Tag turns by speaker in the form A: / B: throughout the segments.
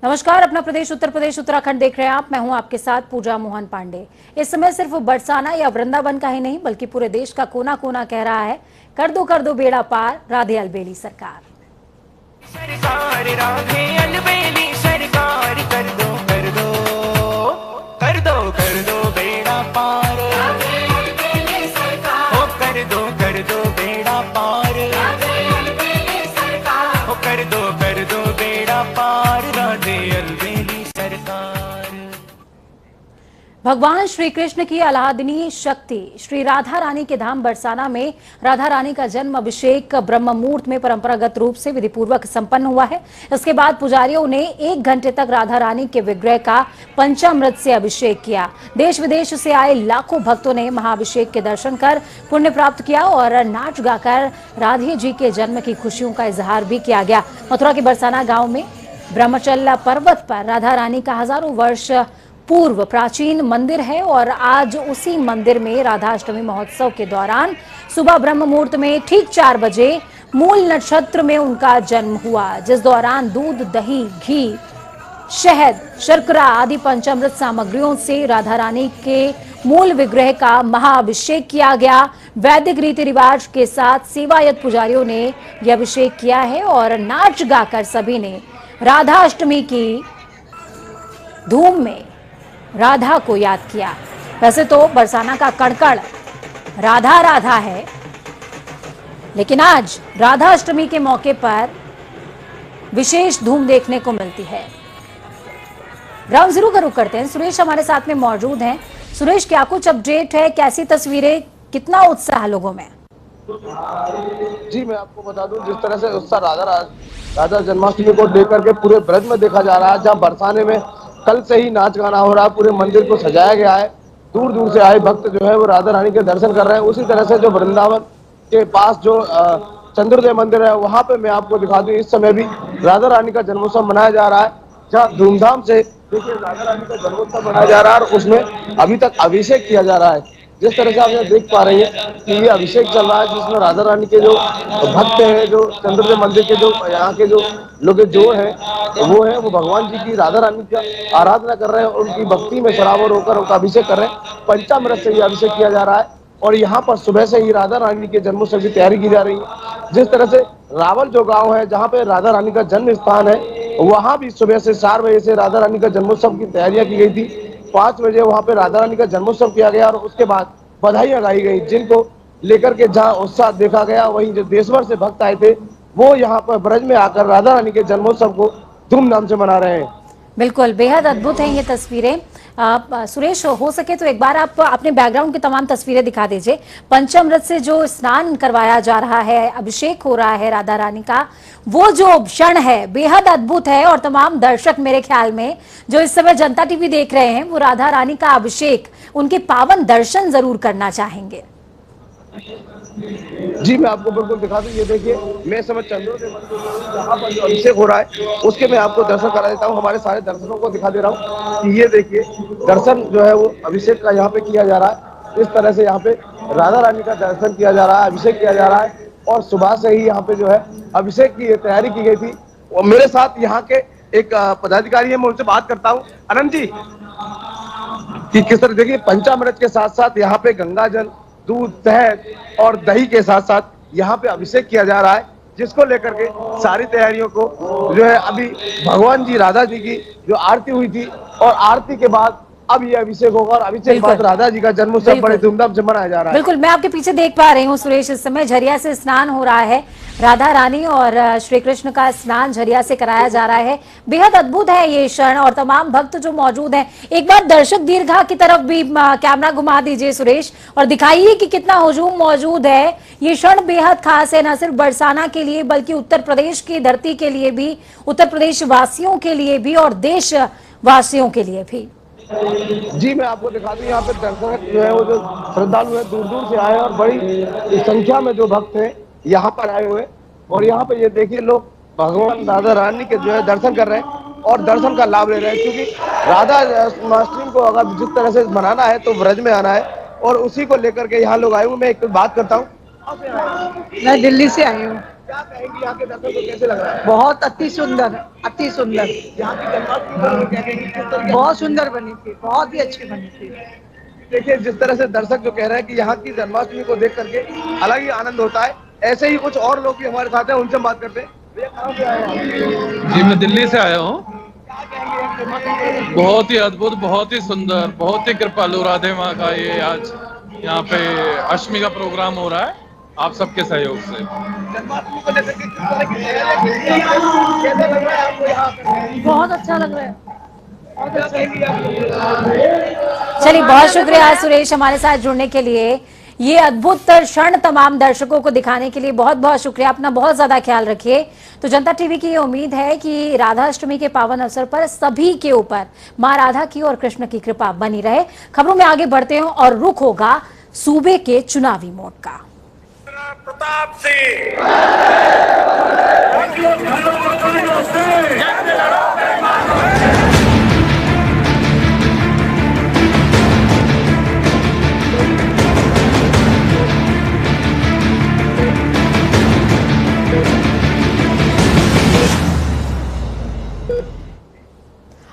A: नमस्कार, अपना प्रदेश उत्तर प्रदेश उत्तराखंड देख रहे हैं आप। मैं हूं आपके साथ पूजा मोहन पांडे। इस समय सिर्फ बरसाना या वृंदावन का ही नहीं बल्कि पूरे देश का कोना कोना कह रहा है, कर दो बेड़ा पार राधे अलबेली सरकार।
B: सरकार राधे अलबेली सरकार कर दो कर दो कर दो कर दो बेड़ा पार राधे अलबेली सरकार हो कर दो बेड़ा पार राधे अलबेली सरकार हो कर दो बेड़ा पार राधे अलबेली सरकार।
A: भगवान श्री कृष्ण की आह्लादनीय शक्ति श्री राधा रानी के धाम बरसाना में राधा रानी का जन्म अभिषेक ब्रह्म मुहूर्त में परंपरागत रूप से विधिपूर्वक संपन्न हुआ है। इसके बाद पुजारियों ने 1 घंटे तक राधा रानी के विग्रह का पंचामृत से अभिषेक किया। देश विदेश से आए लाखों भक्तों ने महाअभिषेक के दर्शन कर पुण्य प्राप्त किया और नाच गाकर राधे जी के जन्म की खुशियों का इजहार भी किया गया। मथुरा के बरसाना गाँव में ब्रह्मचर्य पर्वत पर राधा रानी का हजारों वर्ष पूर्व प्राचीन मंदिर है और आज उसी मंदिर में राधाष्टमी महोत्सव के दौरान सुबह ब्रह्म मुहूर्त में ठीक 4 बजे मूल नक्षत्र में उनका जन्म हुआ, जिस दौरान दूध, दही, घी, शहद, शर्करा आदि पंचामृत सामग्रियों से राधा रानी के मूल विग्रह का महाअभिषेक किया गया। वैदिक रीति रिवाज के साथ सेवायत पुजारियों ने यह अभिषेक किया है और नाच गाकर सभी ने राधाष्टमी की धूम में राधा को याद किया। वैसे तो बरसाना का कड़कड़ राधा राधा है, लेकिन आज राधा अष्टमी के मौके पर विशेष धूम देखने को मिलती है। ग्राउंड जीरो का रुख करते हैं। सुरेश हमारे साथ में मौजूद हैं। सुरेश, क्या कुछ अपडेट है? कैसी तस्वीरें, कितना उत्साह है लोगों में?
C: जी, मैं आपको बता दूं, जिस तरह से उत्साह राधा जन्माष्टमी को लेकर के पूरे ब्रज में देखा जा रहा है, जहां बरसाने में कल से ही नाच गाना हो रहा है, पूरे मंदिर को सजाया गया है। दूर दूर से आए भक्त जो है वो राधा रानी के दर्शन कर रहे हैं। उसी तरह से जो वृंदावन के पास जो चंद्रोदय मंदिर है, वहां पे मैं आपको दिखा दूं, इस समय भी राधा रानी का जन्मोत्सव मनाया जा रहा है, जहाँ धूमधाम से देखिए राधा रानी का जन्मोत्सव मनाया जा रहा है और उसमें अभी तक अभिषेक किया जा रहा है। जिस तरह से आप देख पा रहे हैं कि ये अभिषेक चल रहा है, जिसमें राधा रानी के जो भक्त हैं, जो चंद्रोदय मंदिर के जो यहाँ के जो लोग जो हैं वो भगवान जी की, राधा रानी का आराधना कर रहे हैं और उनकी भक्ति में सराबोर होकर उनका अभिषेक कर रहे हैं। पंचामृत से ये अभिषेक किया जा रहा है और यहाँ पर सुबह से ही राधा रानी के जन्मोत्सव की तैयारी की जा रही है। जिस तरह से रावल जो गाँव है, जहाँ पे राधा रानी का जन्म स्थान है, वहाँ भी सुबह से 4 बजे से राधा रानी का जन्मोत्सव की तैयारियां की गई थी। 5 बजे वहाँ पे राधा रानी का जन्मोत्सव किया गया और उसके बाद बधाइयां गाई गई, जिनको लेकर के जहाँ उत्साह देखा गया, वहीं जो देश भर से भक्त आए थे वो यहाँ पर ब्रज में आकर राधा रानी के जन्मोत्सव को धूमधाम से मना रहे हैं।
A: बिल्कुल, बेहद अद्भुत हैं ये तस्वीरें। सुरेश, हो सके तो एक बार आप अपने बैकग्राउंड की तमाम तस्वीरें दिखा दीजिए। पंचामृत से जो स्नान करवाया जा रहा है, अभिषेक हो रहा है राधा रानी का, वो जो क्षण है बेहद अद्भुत है और तमाम दर्शक मेरे ख्याल में जो इस समय जनता टीवी देख रहे हैं वो राधा रानी का अभिषेक, उनके पावन दर्शन जरूर करना चाहेंगे।
C: जी, मैं आपको बिल्कुल दिखा दूं। ये देखिए, मैं इस समय चंद्रोदय मंदिर जहाँ पर जो अभिषेक हो रहा है उसके मैं आपको दर्शन करा देता हूँ। हमारे सारे दर्शकों को दिखा दे रहा हूँ कि ये देखिए, दर्शन जो है वो अभिषेक का यहाँ पे किया जा रहा है। इस तरह से यहाँ पे राधा रानी का दर्शन किया जा रहा है, अभिषेक किया जा रहा है और सुबह से ही यहाँ पे जो है अभिषेक की तैयारी की गई थी। और मेरे साथ यहाँ के एक पदाधिकारी है, मैं उनसे बात करता हूँ। अनंत जी, कि किस तरह देखिए, पंचामृत के साथ साथ यहाँ पे गंगा जल, दूध, शहद और दही के साथ साथ यहाँ पे अभिषेक किया जा रहा है, जिसको लेकर के सारी तैयारियों को जो है अभी भगवान जी राधा जी की जो आरती हुई थी और आरती के बाद अब ये अभिषेक होगा और अभिषेक के बाद राधा जी का जन्मोत्सव बड़े धूमधाम से मनाया जा रहा है।
A: बिल्कुल, मैं आपके पीछे देख पा रही हूँ सुरेश, इस समय झरिया से स्नान हो रहा है। राधा रानी और श्री कृष्ण का स्नान झरिया से कराया जा रहा है। बेहद अद्भुत है ये क्षण और तमाम भक्त जो मौजूद हैं, एक बार दर्शक दीर्घा की तरफ भी कैमरा घुमा दीजिए सुरेश और दिखाइए कि कितना हुजूम मौजूद है। ये क्षण बेहद खास है, न सिर्फ बरसाना के लिए बल्कि उत्तर प्रदेश की धरती के लिए भी, उत्तर प्रदेश वासियों के लिए भी और देश वासियों के लिए भी।
C: जी, मैं आपको दिखा दूं, यहाँ पे दर्शक जो है वो जो श्रद्धालु है दूर दूर से आए और बड़ी संख्या में जो भक्त हैं यहाँ पर आए हुए और यहाँ पे ये देखिए लोग भगवान राधा रानी के जो है दर्शन कर रहे हैं और दर्शन का लाभ ले रहे हैं। क्योंकि राधा जन्माष्टमी को अगर जिस तरह से मनाना है तो ब्रज में आना है और उसी को लेकर के यहाँ लोग आए हुए। मैं एक बात करता हूँ।
D: मैं दिल्ली से आई हूँ।
C: क्या कहेंगी, यहाँ के दर्शन को कैसे लग रहा है?
D: बहुत अति सुंदर, अति सुंदर।
C: यहाँ की जन्माष्टमी क्या कहेंगी, किस तरीके
D: बहुत सुंदर बनी थी, बहुत ही अच्छी बनी थी।
C: देखिए जिस तरह से दर्शक जो कह रहे हैं कि यहाँ की जन्माष्टमी को देख करके अलग ही आनंद होता है, ऐसे ही कुछ और लोग भी हमारे साथ हैं, उनसे बात करते हैं। भैया कहाँ से आए हैं?
E: जी मैं दिल्ली से आया हूँ।
C: क्या कहेंगे जन्माष्टमी?
E: बहुत ही अद्भुत, बहुत ही सुंदर, बहुत ही कृपालु राधे माँ का ये आज यहाँ पे अष्टमी का प्रोग्राम हो रहा है आप सबके सहयोग से।
C: जन्माष्टमी को लेकर के किस तरह की तैयारियां की गई हैं? कैसा लग रहा है आपको यहाँ आकर?
D: बहुत अच्छा लग रहा है।
C: क्या कहेंगी आप?
A: चलिए, बहुत शुक्रिया सुरेश हमारे साथ जुड़ने के लिए। ये अद्भुत क्षण तमाम दर्शकों को दिखाने के लिए बहुत बहुत शुक्रिया। अपना बहुत ज्यादा ख्याल रखिए। तो जनता टीवी की ये उम्मीद है कि राधाष्टमी के पावन अवसर पर सभी के ऊपर मां राधा की और कृष्ण की कृपा बनी रहे। खबरों में आगे बढ़ते हैं और रुख होगा सूबे के चुनावी मोड का।
F: प्रताप सिंह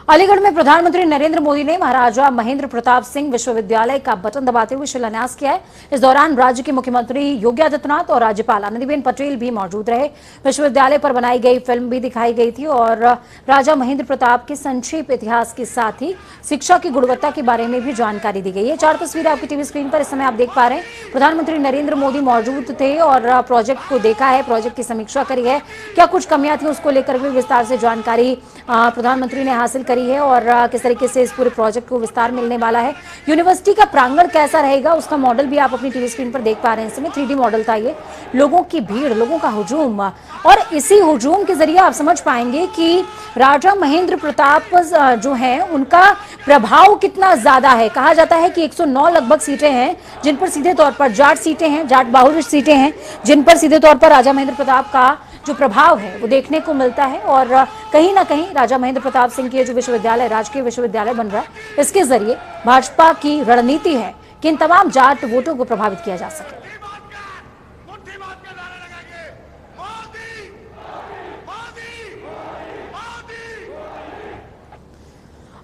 A: अलीगढ़ में प्रधानमंत्री नरेंद्र मोदी ने महाराजा महेंद्र प्रताप सिंह विश्वविद्यालय का बटन दबाते हुए शिलान्यास किया है। इस दौरान राज्य के मुख्यमंत्री योगी आदित्यनाथ और राज्यपाल आनंदीबेन पटेल भी मौजूद रहे। विश्वविद्यालय पर बनाई गई फिल्म भी दिखाई गई थी और राजा महेंद्र प्रताप के संक्षिप्त इतिहास के साथ ही शिक्षा की गुणवत्ता के बारे में भी जानकारी दी गई है। 4 तस्वीरें आपकी टीवी स्क्रीन पर इस समय आप देख पा रहे हैं। प्रधानमंत्री नरेंद्र मोदी मौजूद थे और प्रोजेक्ट को देखा है, प्रोजेक्ट की समीक्षा करी है। क्या कुछ कमियां थी उसको लेकर भी विस्तार से जानकारी प्रधानमंत्री ने हासिल करी है और किस तरीके से इस पूरे प्रोजेक्ट को विस्तार मिलने वाला है। यूनिवर्सिटी का प्रांगण कैसा रहेगा उसका मॉडल भी आप अपनी टीवी स्क्रीन पर देख पा रहे हैं। इसमें 3D मॉडल था ये। लोगों की भीड़, लोगों का हुजूम, और इसी हुजूम के जरिए आप समझ पाएंगे कि राजा महेंद्र प्रताप जो हैं उनका प्रभाव कितना ज्यादा है। कहा जाता है कि 109 लगभग सीटें हैं जिन पर सीधे तौर पर जाट सीटें हैं, जाट बाहुल्य सीटें हैं जिन पर सीधे तौर पर राजा महेंद्र प्रताप का जो प्रभाव है वो देखने को मिलता है। और कहीं ना कहीं राजा महेंद्र प्रताप सिंह के जो विश्वविद्यालय, राजकीय विश्वविद्यालय बन रहा है, इसके जरिए भाजपा की रणनीति है कि इन तमाम जाट वोटों को प्रभावित किया जा सके।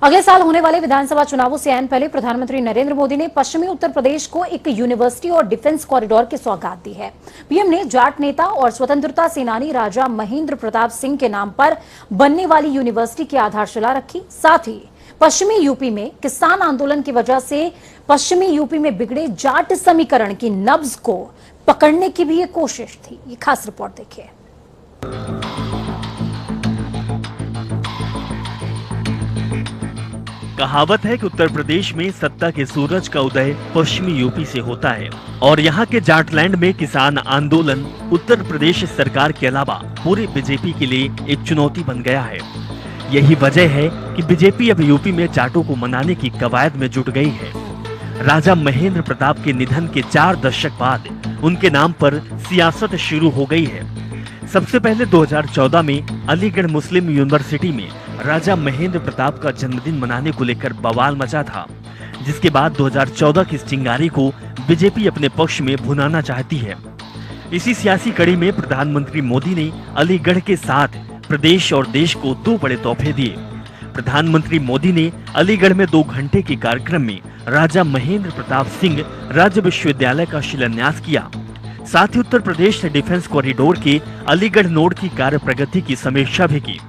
A: अगले साल होने वाले विधानसभा चुनावों से ऐन पहले प्रधानमंत्री नरेंद्र मोदी ने पश्चिमी उत्तर प्रदेश को एक यूनिवर्सिटी और डिफेंस कॉरिडोर की सौगात दी है। पीएम ने जाट नेता और स्वतंत्रता सेनानी राजा महेंद्र प्रताप सिंह के नाम पर बनने वाली यूनिवर्सिटी की आधारशिला रखी। साथ ही पश्चिमी यूपी में किसान आंदोलन की वजह से पश्चिमी यूपी में बिगड़े जाट समीकरण की नब्ज को पकड़ने की भी एक कोशिश थी। ये खास रिपोर्ट देखिए।
G: कहावत है कि उत्तर प्रदेश में सत्ता के सूरज का उदय पश्चिमी यूपी से होता है और यहाँ के जाटलैंड में किसान आंदोलन उत्तर प्रदेश सरकार के अलावा पूरे बीजेपी के लिए एक चुनौती बन गया है। यही वजह है कि बीजेपी अब यूपी में जाटों को मनाने की कवायद में जुट गई है। राजा महेंद्र प्रताप के निधन के 4 दशक बाद उनके नाम पर सियासत शुरू हो गई है। सबसे पहले 2014 में अलीगढ़ मुस्लिम यूनिवर्सिटी में राजा महेंद्र प्रताप का जन्मदिन मनाने को लेकर बवाल मचा था, जिसके बाद 2014 की चिंगारी को बीजेपी अपने पक्ष में भुनाना चाहती है। इसी सियासी कड़ी में प्रधानमंत्री मोदी ने अलीगढ़ के साथ प्रदेश और देश को 2 बड़े तोहफे दिए। प्रधानमंत्री मोदी ने अलीगढ़ में 2 घंटे के कार्यक्रम में राजा महेंद्र प्रताप सिंह राज्य विश्वविद्यालय का शिलान्यास किया। साथ ही उत्तर प्रदेश डिफेंस कॉरिडोर के अलीगढ़ नोड की कार्य प्रगति की समीक्षा भी की।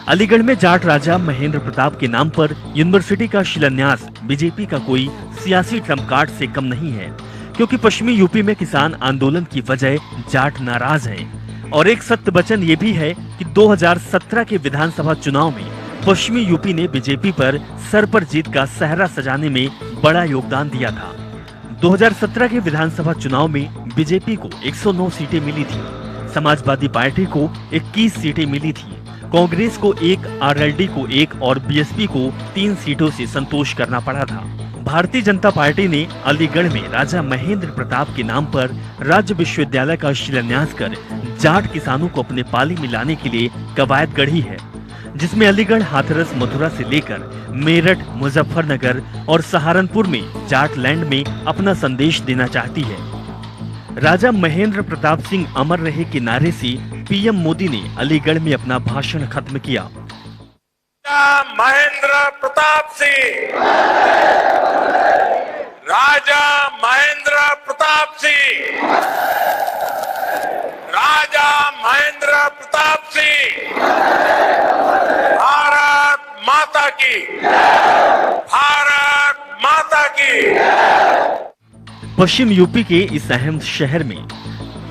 G: अलीगढ़ में जाट राजा महेंद्र प्रताप के नाम पर यूनिवर्सिटी का शिलान्यास बीजेपी का कोई सियासी ट्रम्प कार्ड से कम नहीं है, क्योंकि पश्चिमी यूपी में किसान आंदोलन की वजह जाट नाराज हैं। और एक सत्य वचन ये भी है कि 2017 के विधानसभा चुनाव में पश्चिमी यूपी ने बीजेपी पर सर पर जीत का सहरा सजाने में बड़ा योगदान दिया था। 2017 के विधानसभा चुनाव में बीजेपी को 109 सीटें मिली थी, समाजवादी पार्टी को 21 सीटें मिली थी, कांग्रेस को 1, आरएलडी को 1 और बीएसपी को 3 सीटों से संतोष करना पड़ा था। भारतीय जनता पार्टी ने अलीगढ़ में राजा महेंद्र प्रताप के नाम पर राज्य विश्वविद्यालय का शिलान्यास कर जाट किसानों को अपने पाली में लाने के लिए कवायद गढ़ी है, जिसमें अलीगढ़, हाथरस, मथुरा से लेकर मेरठ, मुजफ्फरनगर और सहारनपुर में जाटलैंड में अपना संदेश देना चाहती है। राजा महेंद्र प्रताप सिंह अमर रहे के नारे से पीएम मोदी ने अलीगढ़ में अपना भाषण खत्म किया।
F: महेंद्र प्रताप सिंह, राजा महेंद्र प्रताप सिंह, राजा महेंद्र प्रताप सिंह, भारत माता की, भारत माता की।
G: पश्चिम यूपी के इस अहम शहर में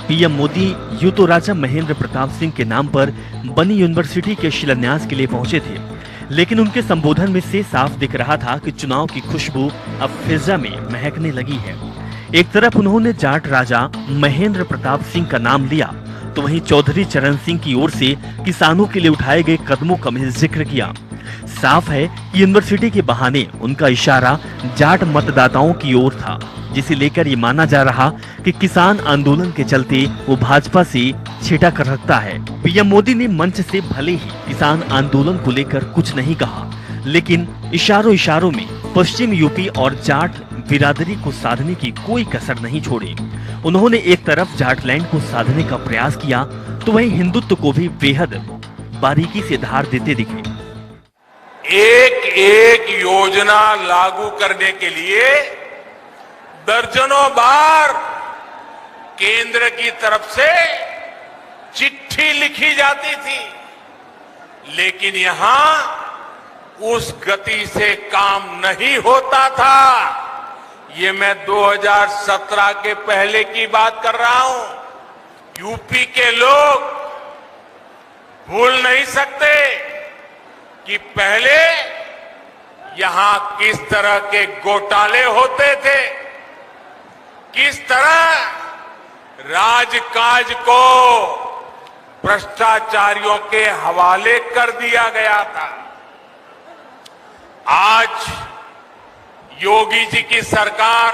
G: पीएम मोदी यूं तो राजा महेंद्र प्रताप सिंह के नाम पर बनी यूनिवर्सिटी के शिलान्यास के लिए पहुंचे थे, लेकिन उनके संबोधन में से साफ दिख रहा था कि चुनाव की खुशबू अब फिजा में महकने लगी है। एक तरफ उन्होंने जाट राजा महेंद्र प्रताप सिंह का नाम लिया, तो वहीं चौधरी चरण सिंह की ओर से किसानों के लिए उठाए गए कदमों का भी जिक्र किया। साफ है कि यूनिवर्सिटी के बहाने उनका इशारा जाट मतदाताओं की ओर था, जिसे लेकर ये माना जा रहा कि किसान आंदोलन के चलते वो भाजपा से छिटक रखता है। पीएम मोदी ने मंच से भले ही किसान आंदोलन को लेकर कुछ नहीं कहा, लेकिन इशारों इशारों में पश्चिम यूपी और जाट बिरादरी को साधने की कोई कसर नहीं छोड़ी। उन्होंने एक तरफ जाटलैंड को साधने का प्रयास किया, तो वहीं हिंदुत्व को भी बेहद बारीकी से धार देते दिखे।
F: एक एक योजना लागू करने के लिए दर्जनों बार केंद्र की तरफ से चिट्ठी लिखी जाती थी, लेकिन यहां उस गति से काम नहीं होता था। ये मैं 2017 के पहले की बात कर रहा हूं। यूपी के लोग भूल नहीं सकते कि पहले यहां किस तरह के घोटाले होते थे, किस तरह राजकाज को भ्रष्टाचारियों के हवाले कर दिया गया था। आज योगी जी की सरकार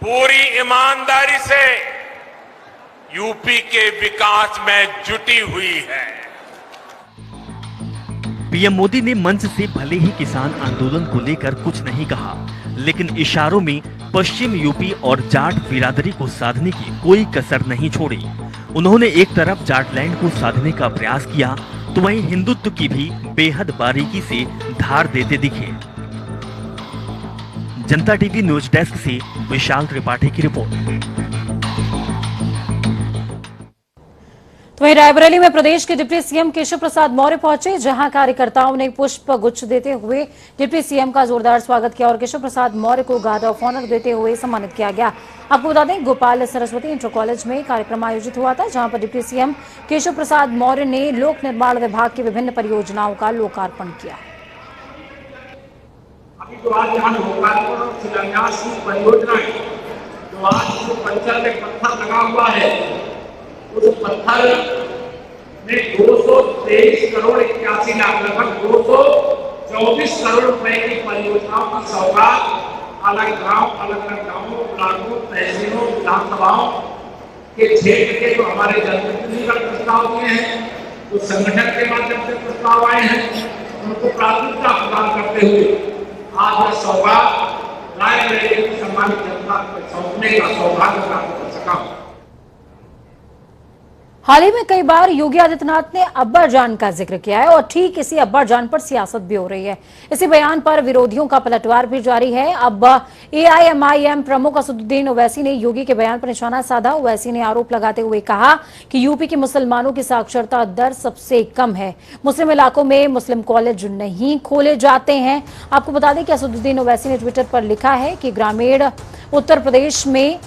F: पूरी ईमानदारी से यूपी के विकास में जुटी हुई है।
G: पीएम मोदी ने मंच से भले ही किसान आंदोलन को लेकर कुछ नहीं कहा, लेकिन इशारों में पश्चिम यूपी और जाट बिरादरी को साधने की कोई कसर नहीं छोड़ी। उन्होंने एक तरफ जाटलैंड को साधने का प्रयास किया, तो वहीं हिंदुत्व की भी बेहद बारीकी से धार देते दिखे। जनता टीवी न्यूज डेस्क से विशाल त्रिपाठी की रिपोर्ट।
A: तो वहीं रायबरेली में प्रदेश के डिप्टी सीएम केशव प्रसाद मौर्य पहुंचे, जहां कार्यकर्ताओं ने पुष्प गुच्छ देते हुए डिप्टी सीएम का जोरदार स्वागत किया और केशव प्रसाद मौर्य को गार्ड ऑफ ऑनर देते हुए सम्मानित किया गया। आपको बता दें, गोपाल सरस्वती इंटर कॉलेज में कार्यक्रम आयोजित हुआ था, जहां पर डिप्टी सीएम केशव प्रसाद मौर्य ने लोक निर्माण विभाग की विभिन्न परियोजनाओं का लोकार्पण किया।
H: अभी जो आज यहाँ लोकार्पण और शिलान्यास की परियोजनाएं, जो आज जो पंचर में पत्थर लगा हुआ है, उस पत्थर में 223 करोड़ 81 लाख, लगभग 224 करोड़ रुपए की परियोजनाओं की सौगात अलग गांव, अलग अलग गांवों, ब्लॉकों, तहसीलों, विधानसभाओं के क्षेत्र के जो हमारे जनप्रतिनिधिगण प्रस्ताव दिए हैं, जो संगठन के माध्यम से प्रस्ताव आए हैं, उनको प्राथमिकता प्रदान करते हुए आज यह सौगात रायबरेली की सम्मानित जनता को सौंपने का सौभाग्य प्राप्त कर सका।
A: हाल ही में कई बार योगी आदित्यनाथ ने अब्बर जान का जिक्र किया है और ठीक इसी अब्बर जान पर सियासत भी हो रही है। इसी बयान पर विरोधियों का पलटवार भी जारी है। अब एआईएमआईएम प्रमुख असदुद्दीन ओवैसी ने योगी के बयान पर निशाना साधा। ओवैसी ने आरोप लगाते हुए कहा कि यूपी के मुसलमानों की साक्षरता दर सबसे कम है, मुस्लिम इलाकों में मुस्लिम कॉलेज नहीं खोले जाते हैं। आपको बता दें कि असदुद्दीन ओवैसी ने ट्विटर पर लिखा है कि ग्रामीण उत्तर प्रदेश में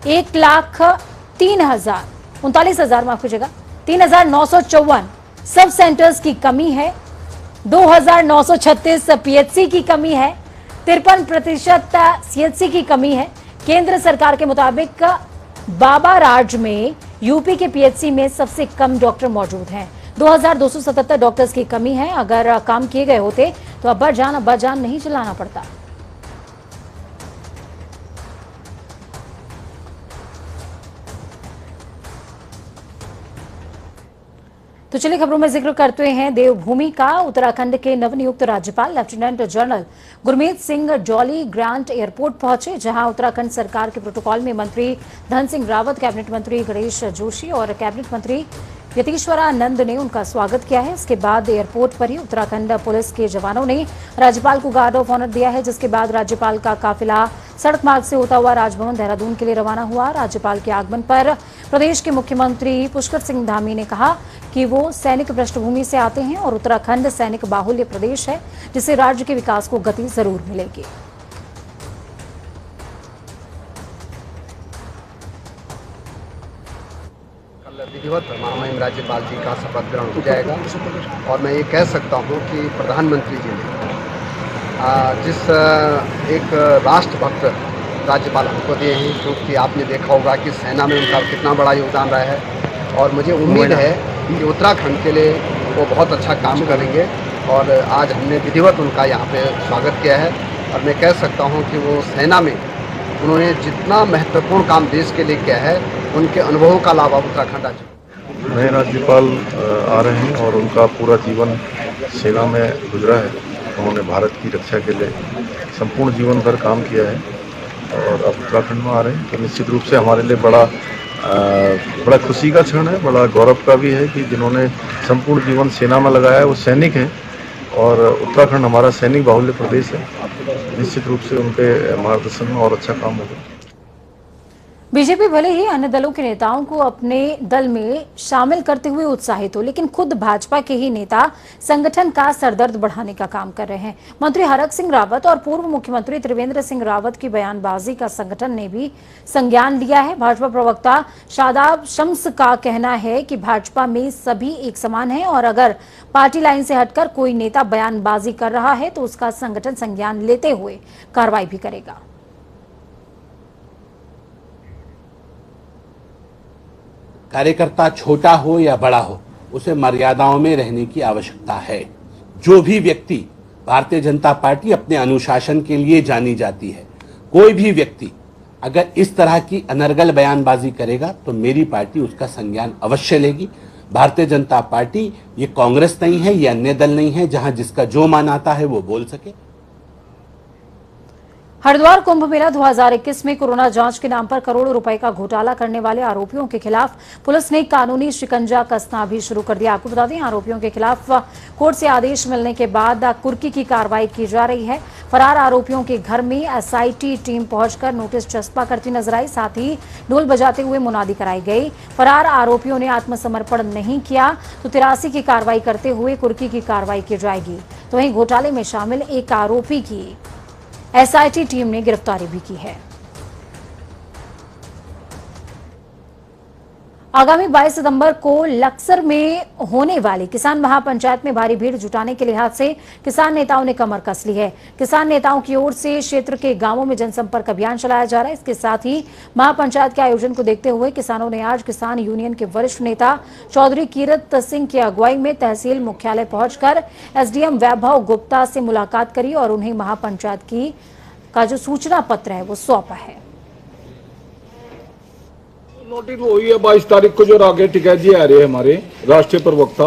A: 1,39,000 माफ कीजिएगा 3,954 सब सेंटर्स की कमी है, 2,936 पीएचसी की कमी है, 53% सीएचसी की कमी है। केंद्र सरकार के मुताबिक बाबा राज में यूपी के पीएचसी में सबसे कम डॉक्टर मौजूद हैं। 2,277 डॉक्टर्स की कमी है। अगर काम किए गए होते तो अब्बा जान नहीं चलाना पड़ता। तो चलिए खबरों में जिक्र करते हैं देवभूमि का। उत्तराखंड के नवनियुक्त राज्यपाल lieutenant general Gurmeet Singh Dolly grant airport पहुंचे, जहां उत्तराखंड सरकार के प्रोटोकॉल में मंत्री धन सिंह रावत, कैबिनेट मंत्री गणेश जोशी और कैबिनेट मंत्री यतीश्वरानंद ने उनका स्वागत किया है। इसके बाद एयरपोर्ट पर ही उत्तराखंड पुलिस के जवानों ने राज्यपाल को गार्ड ऑफ ऑनर दिया है, जिसके बाद राज्यपाल का काफिला सड़क मार्ग से होता हुआ राजभवन देहरादून के लिए रवाना हुआ। राज्यपाल के आगमन पर प्रदेश के मुख्यमंत्री पुष्कर सिंह धामी ने कहा कि वो सैनिक पृष्ठभूमि से आते हैं और उत्तराखंड सैनिक बाहुल्य प्रदेश है, जिससे राज्य के विकास को गति जरूर मिलेगी।
I: विधिवत महामहिम राज्यपाल जी का शपथ ग्रहण हो जाएगा और मैं ये कह सकता हूँ कि प्रधानमंत्री जी ने जिस एक राष्ट्रभक्त राज्यपाल हमको दिए हैं, क्योंकि आपने देखा होगा कि सेना में उनका कितना बड़ा योगदान रहा है और मुझे उम्मीद है कि उत्तराखंड के लिए वो बहुत अच्छा काम करेंगे और आज हमने विधिवत उनका यहाँ पे स्वागत किया है और मैं कह सकता हूँ कि वो सेना में उन्होंने जितना महत्वपूर्ण काम देश के लिए किया है, उनके अनुभवों का लाभ उत्तराखंड राज्य।
J: नए राज्यपाल आ रहे हैं और उनका पूरा जीवन सेना में गुजरा है। उन्होंने भारत की रक्षा के लिए संपूर्ण जीवन भर काम किया है और अब उत्तराखंड में आ रहे हैं, तो निश्चित रूप से हमारे लिए बड़ा खुशी का क्षण है, बड़ा गौरव का भी है कि जिन्होंने संपूर्ण जीवन सेना में लगाया है वो सैनिक हैं और उत्तराखंड हमारा सैनिक बाहुल्य प्रदेश है। निश्चित रूप से उनके मार्गदर्शन में और अच्छा काम होगा।
A: बीजेपी भले ही अन्य दलों के नेताओं को अपने दल में शामिल करते हुए उत्साहित हो, लेकिन खुद भाजपा के ही नेता संगठन का सरदर्द बढ़ाने का काम कर रहे हैं। मंत्री हरक सिंह रावत और पूर्व मुख्यमंत्री त्रिवेंद्र सिंह रावत की बयानबाजी का संगठन ने भी संज्ञान लिया है। भाजपा प्रवक्ता शादाब शम्स का कहना है कि भाजपा में सभी एक समान है और अगर पार्टी लाइन से हटकर कोई नेता बयानबाजी कर रहा है तो उसका संगठन संज्ञान लेते हुए कार्रवाई भी करेगा।
K: कार्यकर्ता छोटा हो या बड़ा हो, उसे मर्यादाओं में रहने की आवश्यकता है। जो भी व्यक्ति, भारतीय जनता पार्टी अपने अनुशासन के लिए जानी जाती है, कोई भी व्यक्ति अगर इस तरह की अनर्गल बयानबाजी करेगा तो मेरी पार्टी उसका संज्ञान अवश्य लेगी। भारतीय जनता पार्टी ये कांग्रेस नहीं है, ये अन्य दल नहीं है जहां जिसका जो मन आता है वो बोल सके।
A: हरिद्वार कुंभ मेला 2021 में कोरोना जांच के नाम पर करोड़ों रुपए का घोटाला करने वाले आरोपियों के खिलाफ पुलिस ने कानूनी शिकंजा कसना भी शुरू कर दिया। आपको बता दें, आरोपियों के खिलाफ कोर्ट से आदेश मिलने के बाद कुर्की की कार्रवाई की जा रही है। फरार आरोपियों के घर में एसआईटी टीम पहुंचकर नोटिस चस्पा करती नजर आई, साथ ही ढोल बजाते हुए मुनादी कराई गई। फरार आरोपियों ने आत्मसमर्पण नहीं किया तो 83 की कार्रवाई करते हुए कुर्की की कार्रवाई की जाएगी। तो वहीं घोटाले में शामिल एक आरोपी की एसआईटी टीम ने गिरफ्तारी भी की है। आगामी 22 सितंबर को लक्सर में होने वाली किसान महापंचायत में भारी भीड़ जुटाने के लिहाज से किसान नेताओं ने कमर कस ली है। किसान नेताओं की ओर से क्षेत्र के गांवों में जनसंपर्क अभियान चलाया जा रहा है। इसके साथ ही महापंचायत के आयोजन को देखते हुए किसानों ने आज किसान यूनियन के वरिष्ठ नेता चौधरी कीरत सिंह की अगुवाई में तहसील मुख्यालय पहुंचकर एसडीएम वैभव गुप्ता से मुलाकात करी और उन्हें महापंचायत का जो सूचना पत्र है वो सौंपा है।
L: नोटिस हुई है 22 तारीख को जो राकेश टिकैत जी आ रहे हैं हमारे राष्ट्रीय प्रवक्ता,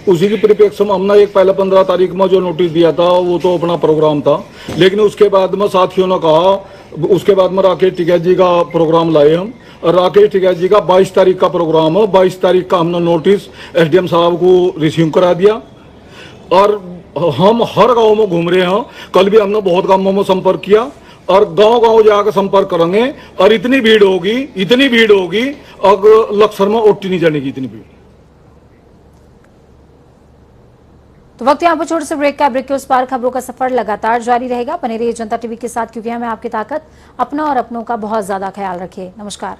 L: उसी के परिप्रेक्ष्य में हमने एक पहले 15 तारीख में जो नोटिस दिया था वो तो अपना प्रोग्राम था, लेकिन उसके बाद में साथियों ने कहा, उसके बाद में राकेश टिकैत जी का प्रोग्राम लाए हम और राकेश टिकैत जी का 22 तारीख का प्रोग्राम है। 22 तारीख का हमने नोटिस एसडीएम साहब को रिसीव करा दिया और हम हर गाँव में घूम रहे हैं। कल भी हमने बहुत गाँवों में संपर्क किया और गांव-गांव जाकर संपर्क करेंगे और इतनी भीड़ होगी अगर लक्सर में उठती नहीं जाने की इतनी भीड़।
A: तो वक्त यहाँ पर छोटे से ब्रेक का। ब्रेक के उस पार खबरों का सफर लगातार जारी रहेगा। बने रहिए जनता टीवी के साथ, क्योंकि हमें आपकी ताकत, अपना और अपनों का बहुत ज्यादा ख्याल रखिए। नमस्कार।